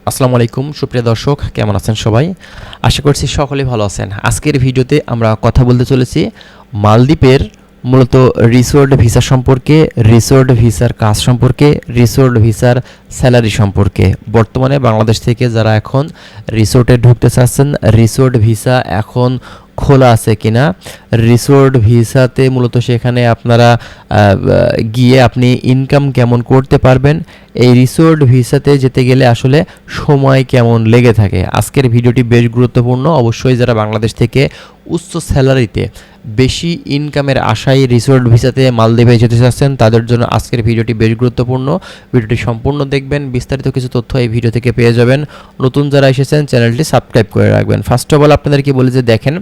আসসালামু আলাইকুম সুপ্রিয় দর্শক, কেমন আছেন সবাই? আশা করছি সকলেই ভালো আছেন। আজকের ভিডিওতে আমরা কথা বলতে চলেছি মালদ্বীপের মূলত রিসোর্ট ভিসা সম্পর্কে, রিসোর্ট ভিসার কাজ সম্পর্কে, রিসোর্ট ভিসার স্যালারি সম্পর্কে। বর্তমানে বাংলাদেশ থেকে যারা এখন রিসোর্টে ঢুকতে চাচ্ছেন, রিসোর্ট ভিসা এখন খোলা আছে কিনা, রিসোর্ট ভিসাতে মূলত সেখানে আপনারা গিয়ে আপনি ইনকাম কেমন করতে পারবেন, এই রিসোর্ট ভিসাতে যেতে গেলে আসলে সময় কেমন লেগে থাকে। আজকের ভিডিওটি বেশ গুরুত্বপূর্ণ। অবশ্যই যারা বাংলাদেশ থেকে উচ্চ স্যালারিতে বেশি ইনকামের আশায় রিসোর্ট ভিসাতে মালদ্বীপে যেতে চাচ্ছেন তাদের জন্য আজকের ভিডিওটি বেশ গুরুত্বপূর্ণ। ভিডিওটি সম্পূর্ণ দেখবেন, বিস্তারিত কিছু তথ্য এই ভিডিও থেকে পেয়ে যাবেন। নতুন যারা এসেছেন চ্যানেলটি সাবস্ক্রাইব করে রাখবেন। ফার্স্ট অফ অল আপনাদেরকে বলি যে দেখেন,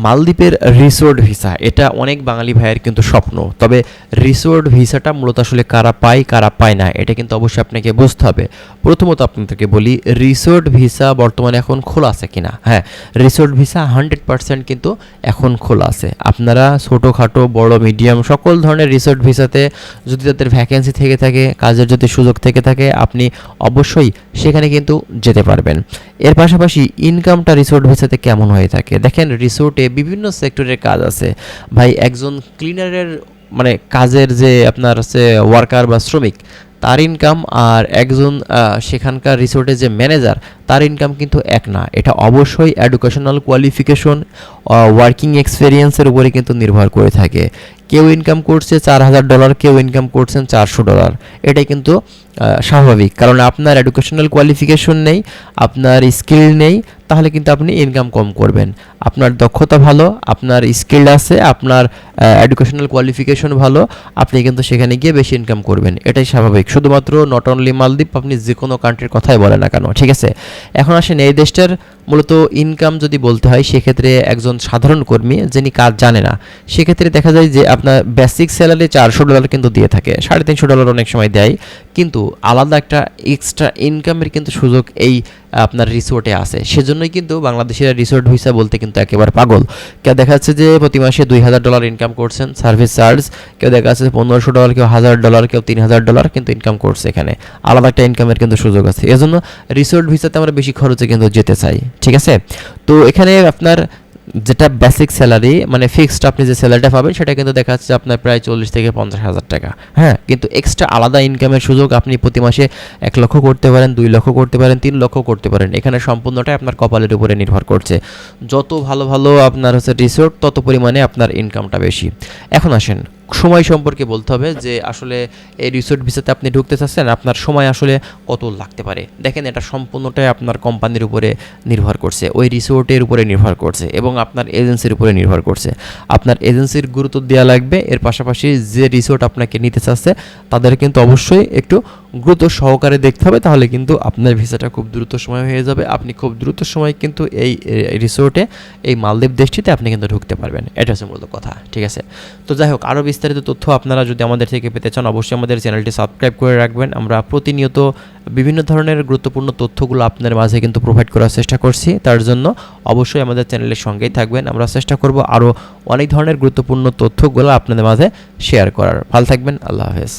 মালদ্বীপের রিসোর্ট ভিসা এটা অনেক বাঙালি ভাইয়ের কিন্তু স্বপ্ন। তবে রিসোর্ট ভিসাটা মূলত আসলে কারা পায় কারা পায় না এটা কিন্তু অবশ্যই আপনাকে বুঝতে হবে। প্রথমত আপনাদেরকে বলি রিসোর্ট ভিসা বর্তমানে এখন খোলা আছে কিনা। হ্যাঁ, রিসোর্ট ভিসা 100% কিন্তু এখন খোলা আছে। আপনারা ছোটোখাটো বড় মিডিয়াম সকল ধরনের রিসোর্ট ভিসাতে যদি তাদের ভ্যাকেন্সি থেকে থাকে, কাজের যদি সুযোগ থেকে থাকে, আপনি অবশ্যই সেখানে কিন্তু যেতে পারবেন। এর পাশাপাশি ইনকামটা রিসোর্ট ভিসাতে কেমন হয়ে থাকে দেখেন, রিসোর্টে বিভিন্ন সেক্টরের কাজ আছে ভাই। একজন ক্লিনারের মানে কাজের যে আপনার হচ্ছে ওয়ার্কার বা শ্রমিক, তার ইনকাম আর একজন সেখানকার রিসোর্টের যে ম্যানেজার, তার ইনকাম কিন্তু এক না। এটা অবশ্যই এডুকেশনাল কোয়ালিফিকেশন, ওয়ার্কিং এক্সপিরিয়েন্সের উপরে কিন্তু নির্ভর করে থাকে। কেউ ইনকাম করছে $4000, কেউ ইনকাম করছেন $400। এটাই কিন্তু স্বাভাবিক, কারণ আপনার এডুকেশনাল কোয়ালিফিকেশন নেই, আপনার স্কিল নেই, তাহলে কিন্তু আপনি ইনকাম কম করবেন। আপনার দক্ষতা ভালো, আপনার স্কিল আছে, আপনার এডুকেশনাল কোয়ালিফিকেশন ভালো, আপনি কিন্তু সেখানে গিয়ে বেশি ইনকাম করবেন। এটাই স্বাভাবিক। শুধুমাত্র নট অনলি মালদ্বীপ, আপনি যে কোনো কান্ট্রির কথাই বলেন না কেন, ঠিক আছে? এখন আসেন এই দেশটার মূলত ইনকাম যদি বলতে হয়, সেক্ষেত্রে একজন সাধারণ কর্মী যিনি কাজ জানে না, সেক্ষেত্রে দেখা যায় যে আপনার বেসিক স্যালারি $400 কিন্তু দিয়ে থাকে, $350 অনেক সময় দেয়, কিন্তু আলাদা একটা এক্সট্রা ইনকামের কিন্তু সুযোগ এই আপনার রিসোর্টে আছে। সেজন্যই কিন্তু বাংলাদেশের রিসোর্ট ভিসা বলতে কিন্তু একেবারে পাগল। কেউ দেখা যাচ্ছে যে প্রতি মাসে $2000 ইনকাম করছেন সার্ভিস চার্জ, কেউ দেখা যাচ্ছে $1500, কেউ $1000, কেউ $3000 কিন্তু ইনকাম করছে। এখানে আলাদা একটা ইনকামের কিন্তু সুযোগ আছে। এজন্য রিসোর্ট ভিসাতে আমরা বেশি খরচে কিন্তু যেতে চাই, ঠিক আছে? তো এখানে আপনার যেটা বেসিক স্যালারি মানে ফিক্সড আপনি যে স্যালারিটা পাবেন, সেটা কিন্তু দেখা যাচ্ছে আপনার প্রায় 40 থেকে 50,000 টাকা। হ্যাঁ, কিন্তু এক্সট্রা আলাদা ইনকামের সুযোগ আপনি প্রতি মাসে 1 লক্ষ করতে পারেন, 2 লক্ষ করতে পারেন, 3 লক্ষ করতে পারেন। এখানে সম্পূর্ণটাই আপনার কপালের উপরে নির্ভর করছে। যত ভালো ভালো আপনার হচ্ছে রিসোর্ট, তত পরিমাণে আপনার ইনকামটা বেশি। এখন আসেন সময় সম্পর্কে বলতে হবে যে আসলে এই রিসোর্ট ভিসাতে আপনি ঢুকতে চাচ্ছেন, আপনার সময় আসলে কত লাগতে পারে। দেখেন, এটা সম্পূর্ণটাই আপনার কোম্পানির উপরে নির্ভর করছে, ওই রিসোর্টের উপরে নির্ভর করছে এবং আপনার এজেন্সির উপরে নির্ভর করছে। আপনার এজেন্সির গুরুত্ব দেওয়া লাগবে। এর পাশাপাশি যে রিসোর্ট আপনাকে নিতে চাচ্ছে তাদের কিন্তু অবশ্যই একটু গুরুত্ব সহকারে দেখতে হবে, তাহলে কিন্তু আপনার ভিসাটা খুব দ্রুত সময় হয়ে যাবে। আপনি খুব দ্রুত সময় কিন্তু এই রিসোর্টে, এই মালদ্বীপ দেশটিতে আপনি কিন্তু ঢুকতে পারবেন। এটা হচ্ছে মূলত কথা, ঠিক আছে? তো যাই হোক, আরও বিস্তারিত তথ্য আপনারা যদি আমাদের থেকে পেতে চান, অবশ্যই আমাদের চ্যানেলটি সাবস্ক্রাইব করে রাখবেন। আমরা প্রতিনিয়ত বিভিন্ন ধরনের গুরুত্বপূর্ণ তথ্যগুলো আপনার মাঝে কিন্তু প্রোভাইড করার চেষ্টা করছি। তার জন্য অবশ্যই আমাদের চ্যানেলের সঙ্গেই থাকবেন। আমরা চেষ্টা করব আরও অনেক ধরনের গুরুত্বপূর্ণ তথ্যগুলো আপনাদের মাঝে শেয়ার করার। ভালো থাকবেন, আল্লাহ হাফেজ।